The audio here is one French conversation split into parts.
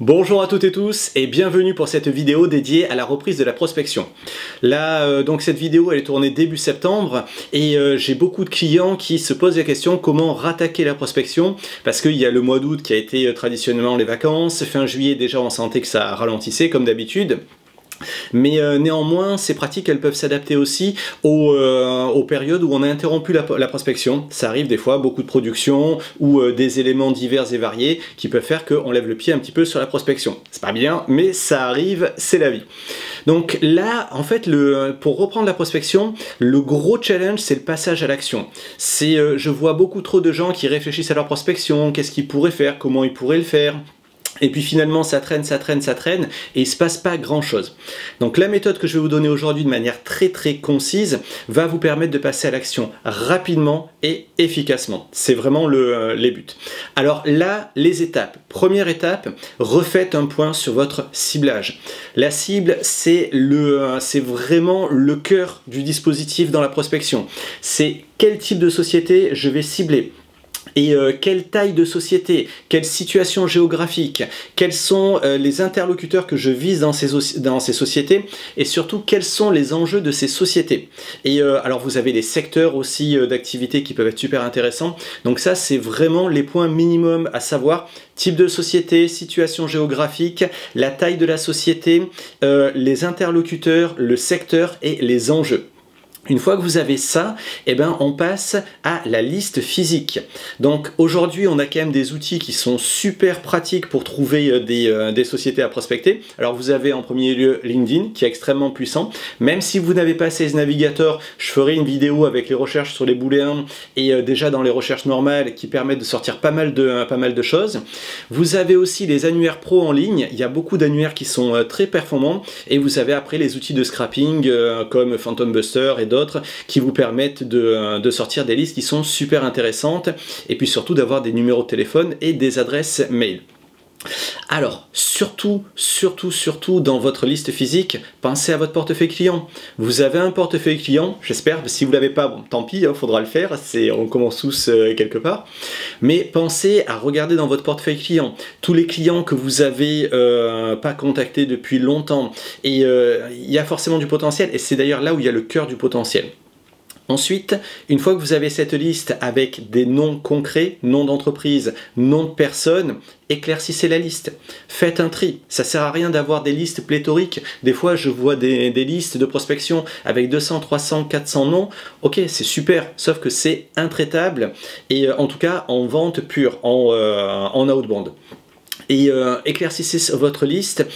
Bonjour à toutes et tous et bienvenue pour cette vidéo dédiée à la reprise de la prospection. Là, donc cette vidéo elle est tournée début septembre et j'ai beaucoup de clients qui se posent la question comment rattaquer la prospection parce qu'il y a le mois d'août qui a été traditionnellement les vacances, fin juillet déjà on sentait que ça ralentissait comme d'habitude. Mais néanmoins, ces pratiques, elles peuvent s'adapter aussi aux périodes où on a interrompu la prospection. Ça arrive des fois, beaucoup de production ou des éléments divers et variés qui peuvent faire qu'on lève le pied un petit peu sur la prospection. C'est pas bien, mais ça arrive, c'est la vie. Donc là, en fait, pour reprendre la prospection, le gros challenge, c'est le passage à l'action. Je vois beaucoup trop de gens qui réfléchissent à leur prospection, qu'est-ce qu'ils pourraient faire, comment ils pourraient le faire. Et puis finalement ça traîne, et il se passe pas grand chose. Donc la méthode que je vais vous donner aujourd'hui de manière très concise va vous permettre de passer à l'action rapidement et efficacement. C'est vraiment les buts. Alors là, les étapes. Première étape, refaites un point sur votre ciblage. La cible, c'est vraiment le cœur du dispositif dans la prospection. C'est quel type de société je vais cibler. Et quelle taille de société, quelle situation géographique, quels sont les interlocuteurs que je vise dans ces sociétés et surtout quels sont les enjeux de ces sociétés. Et alors vous avez les secteurs aussi d'activité qui peuvent être super intéressants. Donc ça c'est vraiment les points minimums à savoir. Type de société, situation géographique, la taille de la société, les interlocuteurs, le secteur et les enjeux. Une fois que vous avez ça, eh ben, on passe à la liste physique. Donc aujourd'hui, on a quand même des outils qui sont super pratiques pour trouver des sociétés à prospecter. Alors vous avez en premier lieu LinkedIn qui est extrêmement puissant. Même si vous n'avez pas Sales Navigator, je ferai une vidéo avec les recherches sur les booléens et déjà dans les recherches normales qui permettent de sortir pas mal de choses. Vous avez aussi les annuaires pro en ligne. Il y a beaucoup d'annuaires qui sont très performants et vous avez après les outils de scrapping comme Phantom Buster et d'autres qui vous permettent de sortir des listes qui sont super intéressantes et puis surtout d'avoir des numéros de téléphone et des adresses mail. Alors, surtout dans votre liste physique, pensez à votre portefeuille client. Vous avez un portefeuille client, j'espère, si vous ne l'avez pas, bon, tant pis, il faudra le faire, on commence tous quelque part. Mais pensez à regarder dans votre portefeuille client tous les clients que vous n'avez pas contactés depuis longtemps. Et il y a forcément du potentiel, et c'est d'ailleurs là où il y a le cœur du potentiel. Ensuite, une fois que vous avez cette liste avec des noms concrets, noms d'entreprise, noms de personnes, éclaircissez la liste. Faites un tri. Ça sert à rien d'avoir des listes pléthoriques. Des fois, je vois des listes de prospection avec 200, 300, 400 noms. Ok, c'est super, sauf que c'est intraitable et en tout cas en vente pure, en outbound. Et éclaircissez votre liste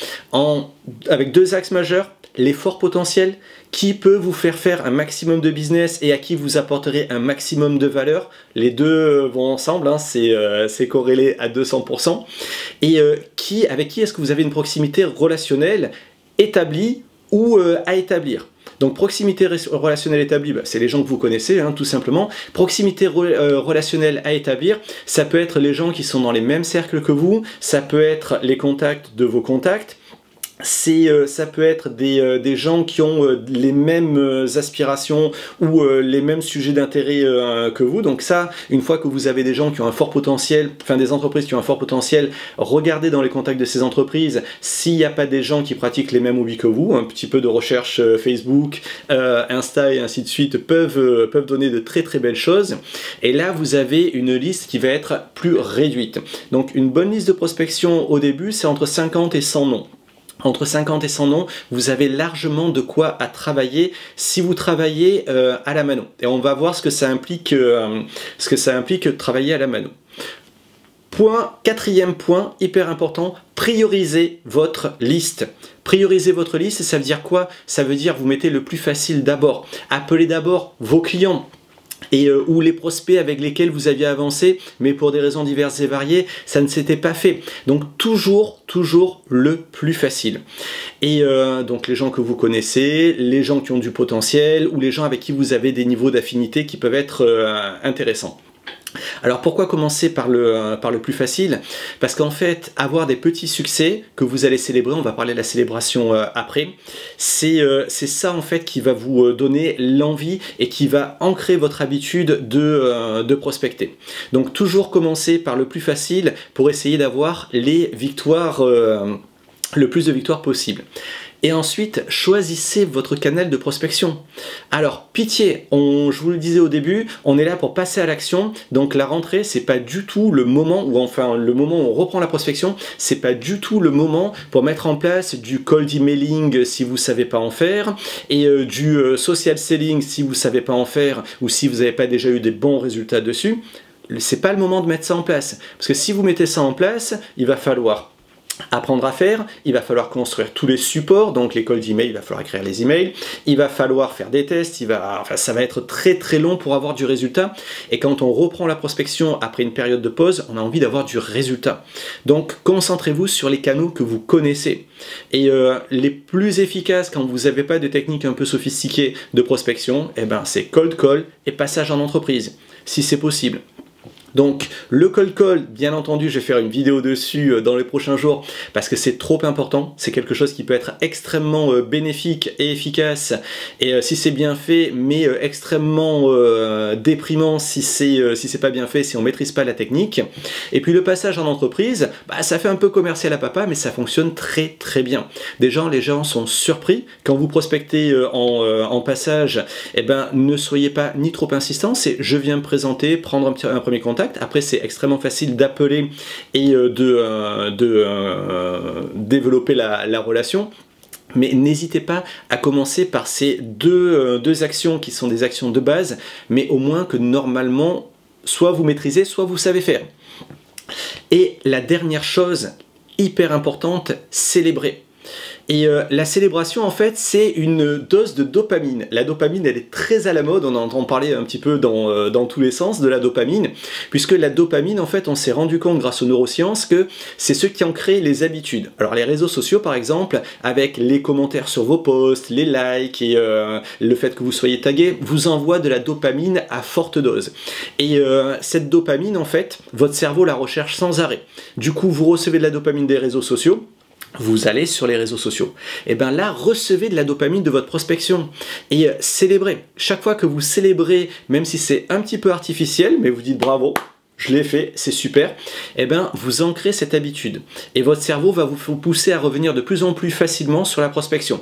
avec deux axes majeurs. Les forts potentiels, qui peut vous faire un maximum de business et à qui vous apporterez un maximum de valeur. Les deux vont ensemble, hein, c'est corrélé à 200%. Et avec qui est-ce que vous avez une proximité relationnelle établie ou à établir. Donc proximité relationnelle établie, c'est les gens que vous connaissez, hein, tout simplement. Proximité relationnelle à établir, ça peut être les gens qui sont dans les mêmes cercles que vous, ça peut être les contacts de vos contacts, ça peut être des gens qui ont les mêmes aspirations ou les mêmes sujets d'intérêt que vous. Donc ça, une fois que vous avez des gens qui ont un fort potentiel, enfin des entreprises qui ont un fort potentiel, regardez dans les contacts de ces entreprises s'il n'y a pas des gens qui pratiquent les mêmes hobbies que vous. Un petit peu de recherche Facebook, Insta et ainsi de suite peuvent donner de très belles choses. Et là, vous avez une liste qui va être plus réduite. Donc une bonne liste de prospection au début, c'est entre 50 et 100 noms. Entre 50 et 100 noms, vous avez largement de quoi à travailler si vous travaillez à la mano. Et on va voir ce que ça implique de travailler à la mano. Quatrième point, hyper important, priorisez votre liste. Prioriser votre liste, ça veut dire quoi? Ça veut dire vous mettez le plus facile d'abord. Appelez d'abord vos clients. Ou les prospects avec lesquels vous aviez avancé, mais pour des raisons diverses et variées, ça ne s'était pas fait. Donc toujours le plus facile. Et donc les gens que vous connaissez, les gens qui ont du potentiel, ou les gens avec qui vous avez des niveaux d'affinité qui peuvent être intéressants. Alors pourquoi commencer par le plus facile? Parce qu'en fait, avoir des petits succès que vous allez célébrer, on va parler de la célébration après, c'est ça en fait qui va vous donner l'envie et qui va ancrer votre habitude de prospecter. Donc toujours commencer par le plus facile pour essayer d'avoir les victoires, le plus de victoires possible. Et ensuite, choisissez votre canal de prospection. Alors, pitié, je vous le disais au début, on est là pour passer à l'action. Donc la rentrée, c'est pas du tout le moment où, enfin, le moment où on reprend la prospection, c'est pas du tout le moment pour mettre en place du cold emailing si vous savez pas en faire, et du social selling si vous savez pas en faire, ou si vous n'avez pas déjà eu des bons résultats dessus. C'est pas le moment de mettre ça en place. Parce que si vous mettez ça en place, il va falloir apprendre à faire, il va falloir construire tous les supports, donc les cold email, il va falloir écrire les emails, il va falloir faire des tests, enfin, ça va être très très long pour avoir du résultat, et quand on reprend la prospection après une période de pause, on a envie d'avoir du résultat. Donc concentrez-vous sur les canaux que vous connaissez, et les plus efficaces quand vous n'avez pas de techniques un peu sophistiquées de prospection, eh ben, c'est cold call et passage en entreprise, si c'est possible. Donc le cold call, bien entendu, je vais faire une vidéo dessus dans les prochains jours parce que c'est trop important, c'est quelque chose qui peut être extrêmement bénéfique et efficace et si c'est bien fait, mais extrêmement déprimant si c'est pas bien fait, si on maîtrise pas la technique. Et puis le passage en entreprise, bah, ça fait un peu commercial à papa, mais ça fonctionne très très bien. Déjà, les gens sont surpris quand vous prospectez en passage, eh ben, ne soyez pas ni trop insistant, c'est je viens me présenter, prendre un premier contact. Après, c'est extrêmement facile d'appeler et de développer la relation. Mais n'hésitez pas à commencer par ces deux actions qui sont des actions de base, mais au moins que normalement, soit vous maîtrisez, soit vous savez faire. Et la dernière chose, hyper importante, célébrer. Et la célébration, en fait, c'est une dose de dopamine. La dopamine, elle est très à la mode, on en entend parler un petit peu dans tous les sens de la dopamine, puisque la dopamine, en fait, on s'est rendu compte grâce aux neurosciences que c'est ce qui en crée les habitudes. Alors les réseaux sociaux, par exemple, avec les commentaires sur vos posts, les likes et le fait que vous soyez tagué, vous envoie de la dopamine à forte dose. Et cette dopamine, en fait, votre cerveau la recherche sans arrêt. Du coup, vous recevez de la dopamine des réseaux sociaux, vous allez sur les réseaux sociaux. Et bien là, recevez de la dopamine de votre prospection. Et célébrez. Chaque fois que vous célébrez, même si c'est un petit peu artificiel, mais vous dites bravo, je l'ai fait, c'est super, et bien vous ancrez cette habitude. Et votre cerveau va vous pousser à revenir de plus en plus facilement sur la prospection.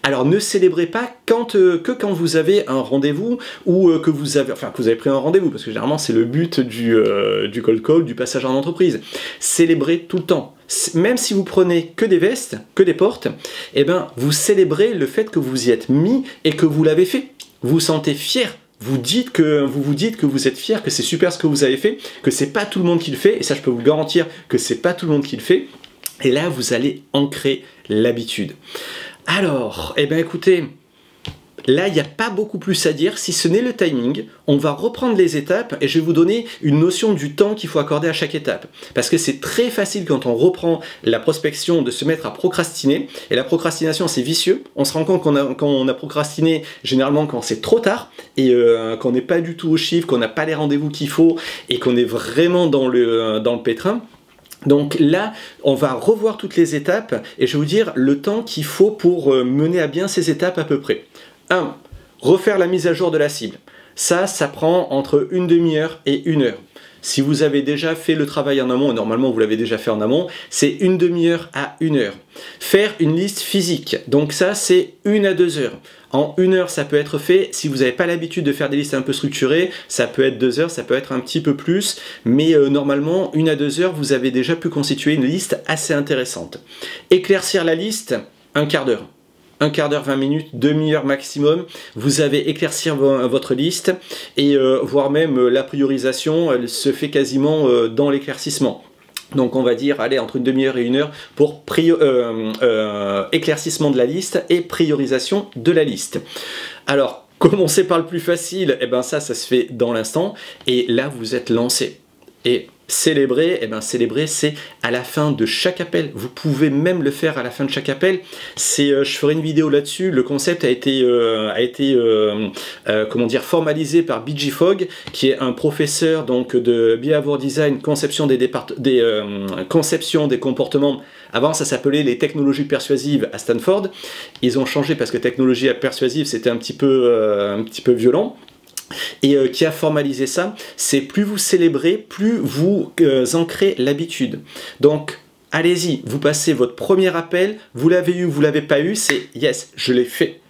Alors ne célébrez pas que quand vous avez un rendez-vous ou que vous avez pris un rendez-vous, parce que généralement c'est le but du cold call, du passage en entreprise. Célébrez tout le temps. Même si vous prenez que des vestes, que des portes, eh ben, vous célébrez le fait que vous y êtes mis et que vous l'avez fait. Vous vous sentez fier. Vous vous dites que vous êtes fier, que c'est super ce que vous avez fait, que c'est pas tout le monde qui le fait, et ça je peux vous le garantir que c'est pas tout le monde qui le fait. Et là, vous allez ancrer l'habitude. Alors, eh ben écoutez, là, il n'y a pas beaucoup plus à dire, si ce n'est le timing. On va reprendre les étapes et je vais vous donner une notion du temps qu'il faut accorder à chaque étape. Parce que c'est très facile quand on reprend la prospection de se mettre à procrastiner. Et la procrastination, c'est vicieux. On se rend compte quand on a procrastiné, généralement quand c'est trop tard et qu'on n'est pas du tout au chiffre, qu'on n'a pas les rendez-vous qu'il faut et qu'on est vraiment dans le pétrin. Donc là, on va revoir toutes les étapes et je vais vous dire le temps qu'il faut pour mener à bien ces étapes à peu près. 1. Refaire la mise à jour de la cible. Ça prend entre une demi-heure et 1 heure. Si vous avez déjà fait le travail en amont, et normalement vous l'avez déjà fait en amont, c'est une demi-heure à 1 heure. Faire une liste physique, donc ça c'est 1 à 2 heures. En 1 heure ça peut être fait, si vous n'avez pas l'habitude de faire des listes un peu structurées, ça peut être 2 heures, ça peut être un petit peu plus, mais normalement 1 à 2 heures vous avez déjà pu constituer une liste assez intéressante. Éclaircir la liste, 1/4 d'heure. 1/4 d'heure, 20 minutes, demi-heure maximum, vous avez éclaircir votre liste et voire même la priorisation, elle se fait quasiment dans l'éclaircissement. Donc on va dire, allez, entre une demi-heure et 1 heure pour éclaircissement de la liste et priorisation de la liste. Alors, commencer par le plus facile, et ben ça se fait dans l'instant et là vous êtes lancé. Et Célébrer, eh ben célébrer c'est à la fin de chaque appel. Vous pouvez même le faire à la fin de chaque appel. Je ferai une vidéo là-dessus. Le concept a été comment dire, formalisé par BG Fogg, qui est un professeur donc de Behavior Design, conception conception des comportements. Avant, ça s'appelait les technologies persuasives à Stanford. Ils ont changé parce que technologie persuasive, c'était un petit peu violent. Et qui a formalisé ça, c'est plus vous célébrez, plus vous ancrez l'habitude. Donc, allez-y, vous passez votre premier appel, vous l'avez eu, vous l'avez pas eu, c'est « yes, je l'ai fait ».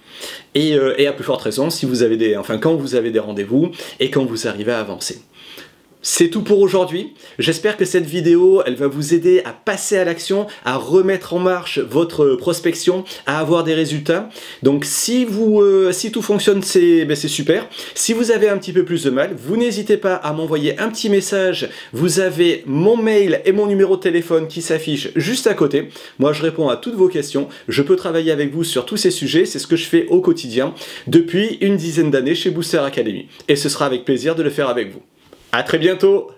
Et à plus forte raison, si vous avez quand vous avez des rendez-vous et quand vous arrivez à avancer. C'est tout pour aujourd'hui. J'espère que cette vidéo, elle va vous aider à passer à l'action, à remettre en marche votre prospection, à avoir des résultats. Donc si tout fonctionne, c'est super. Si vous avez un petit peu plus de mal, vous n'hésitez pas à m'envoyer un petit message. Vous avez mon mail et mon numéro de téléphone qui s'affichent juste à côté. Moi, je réponds à toutes vos questions. Je peux travailler avec vous sur tous ces sujets. C'est ce que je fais au quotidien depuis une dizaine d'années chez Booster Academy. Et ce sera avec plaisir de le faire avec vous. À très bientôt!